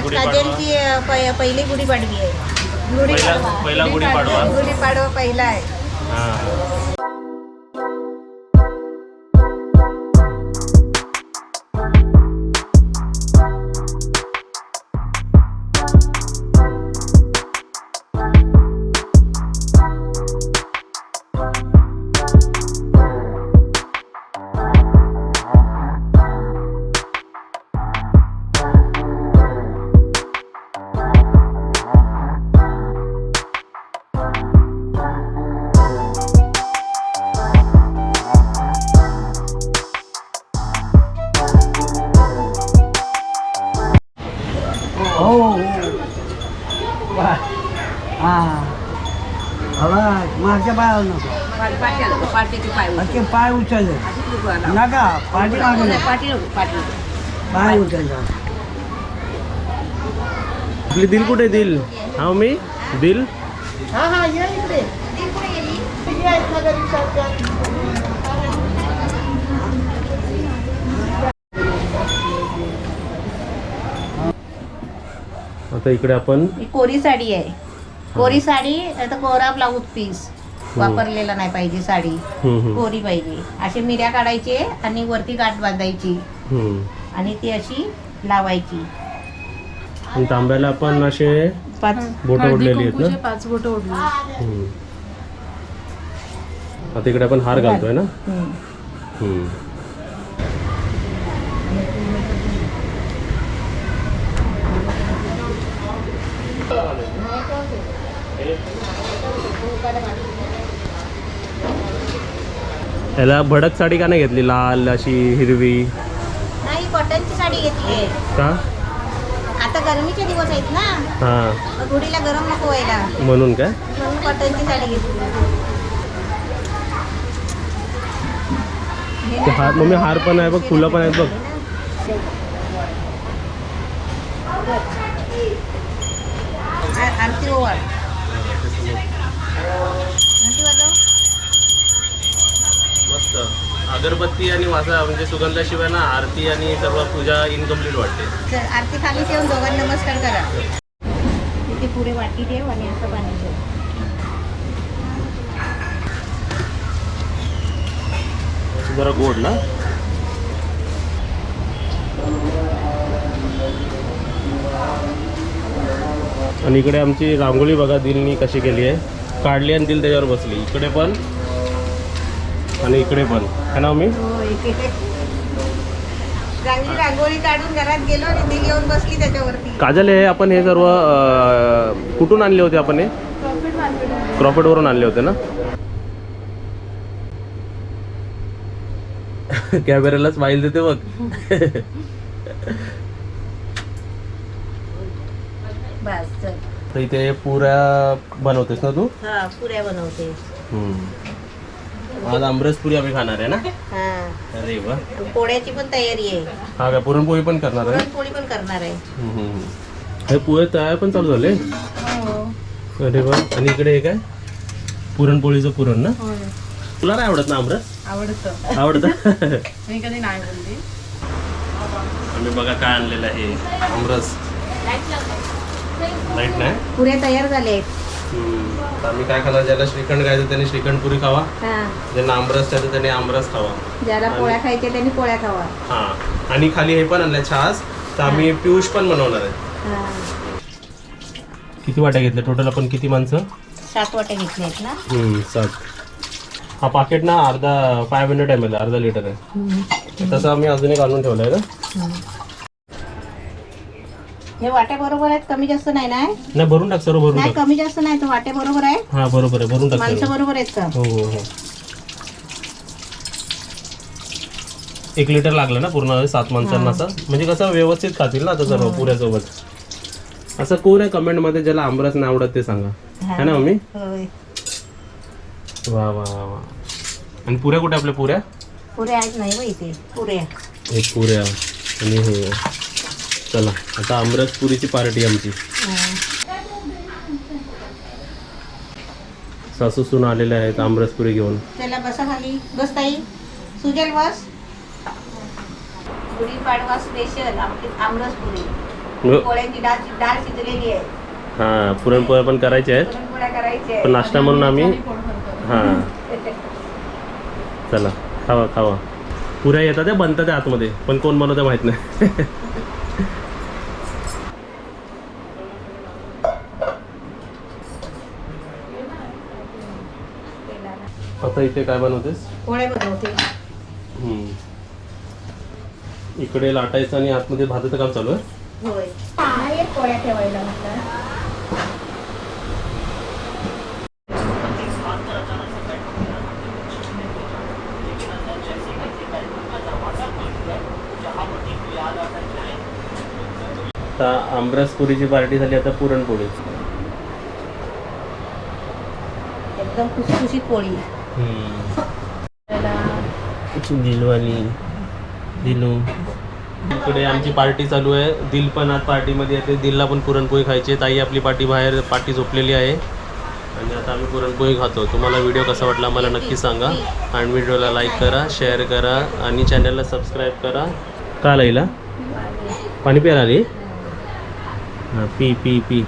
आज काजलची पहिली गुढीपाडवी आहे. पहिला गुढीपाडवा. गुढीपाडवा पहिला आहे. हा. माझ्या पायावर पाय उचलले नका पाठी लागले पाय उचलला. आपली दिल कुठे दिल? हा मी दिल. आता इकडे आपण ही कोरी साडी आहे. कोरी साडी आता कोरा ब्लाऊज पीस वापरलेला नाही पाहिजे साडी. कोरी पाहिजे. अशी मिऱ्या काढायची आणि वरती गाठ बांधायची आणि ती अशी लावायची. आणि तांब्याला आपण असे 5 बोटं ओढलेली आहेत ना. 5 बोटं ओढली. आता इकडे आपण हार घालतोय ना. याला भडक साडी का नाही घेतली? लाल अशी हिरवी. नाही, कॉटनची साडी घेतली आहे. का? आता गरमीचे दिवस आहेत ना. हा, गुढीला गरम नको व्हायला म्हणून काय? म्हणून कॉटनची साडी घेतली. ते हार मम्मी, हार पण आहे बघ, फुलं पण आहेत बघ. आरती ओवाळ. आरती वाजव. मस्त. अगरबत्ती आणि वासा म्हणजे सुगंधाशिवाय ना आरती आणि सर्व पूजा इनकम्प्लीट वाटते. चल, आरती खाली ठेवून दोघांना नमस्कार करा. तिथे पुढे वाटी ठेव आणि असं पाणी ठेव. जरा गोड ना. आणि इकडे आमची रांगोळी बघा, दिलनी कशी केली आहे. काढली आणि दिल त्याच्यावर बसली. इकडे पण आणि इकडे पण है ना मी. चांगली रांगोळी काढून घरात गेलो आणि दिल येऊन बसली त्याच्यावरती. काजल, हे आपण हे सर्व कुठून आणले होते आपण? हे क्रॉफर्डवरून आणले होते ना. कॅमेऱ्याला स्माईल देते बघ. बस चल. तर इथे पुऱ्या बनवतेस ना तू? हा, पुऱ्या बनवते. आज आमरस पुरी आम्ही खाणार आहे ना. हा, अरे वा. आणि पोळ्याची पण तयारी आहे. हा का, पुरणपोळी पण करणार आहे. पुरणपोळी पण करणार आहे. हे पोहे तयार पण चालू झाले. अरे वा. आणि इकडे हे काय? पुरणपोळीचं पुरण ना. तुला नाही आवडत ना आमरस? आवडतं. आवडतं. मी कधी नाही बोलली. आम्ही बघा काय आणलेलं आहे आमरस. लाईट नाही. पुऱ्या तयार झाले आहेत. आम्ही काय खाणार? ज्याला श्रीखंड खायचं त्याने श्रीखंड पुरी खावा. हा, ज्यांना आमरस खायचं त्याने आमरस खावा. ज्याला पोळ्या खायच्या त्यांनी पोळ्या खावा. हा, आणि खाली हे पण आणलंय छास. तर आम्ही पियुष पण बनवणार आहे. हा, किती वाट्या घेतल्या टोटल आपण? किती माणसं? 7 वाट्या घेतल्या आहेत ना. 7. हा पाकिट ना अर्धा 500 ml, अर्धा लिटर आहे. तसं आम्ही अजून एक आणून ठेवलंय ना. हे वाट्या बरोबर आहेत, कमी जास्त नाही ना. नाही, भरून टाक सर्व, भरून नाही, टाक. कमी जास्त नाही, तो वाट्या बरोबर आहे. हा बरोबर आहे, भरून टाक माणसं सर्व. बरोबर आहेत का? हो हो हो. 1 लिटर लागलं ना पूर्ण 7 माणसांना. असं म्हणजे कसं व्यवस्थित खातील ना आता सर्व पुऱ्यासोबत. असं कोण आहे कमेंट मध्ये ज्याला आमरस नाही आवडत ते सांगा, है ना मम्मी. होय. वा वा वा. आणि पुऱ्या कुठे आपल्या? पुऱ्या पुऱ्या आहेत नाही बा इथे. पुऱ्या एक पुऱ्या आणि हे. चला आता आमरस पुरीची पार्टी आमची. सासू सून आलेले आहेत आमरस पुरी घेऊन. त्याला बसा खाली. बस ताई, सुजल बस. गुढीपाडवा स्पेशल आमरस पुरी. पोळ्यांची डाळ शिजलेली आहे. हां पुरणपोळ्या पण करायच्या आहेत पुरणपोळ्या करायच्या पण नाश्ता म्हणून आम्ही हां आहेत. चला खावा खावा. पुऱ्या येतात त्या बनतात त्या आतमध्ये पण कोण बनवतं माहित नाही. आता इथे काय बनवतेस? पोळ्या बनवते. हम्म. इकडे लाटायचं आणि आतमध्ये भाताचं काम चालू आहे. होय. एक पोळ्या ठेवायला म्हटलं. आता आमरसपुरीची पार्टी झाली आता पुरणपोळी. एकदम खुसखुशीत पोळी. दिलवाली दिलू. इकडे आमची पार्टी चालू आहे. दिल पण आज पार्टीमध्ये येते. दिलला पण पुरणपोळी खायची आहे. ताई आपली पार्टी बाहेर पार्टी झोपलेली आहे आणि आता आम्ही पुरणपोळी खातो. तुम्हाला व्हिडिओ कसा वाटला मला नक्की सांगा आणि व्हिडिओला लाईक करा, शेअर करा आणि चॅनलला सबस्क्राईब करा. का लाईला पाणी प्यायला आली? हां पी पी पी.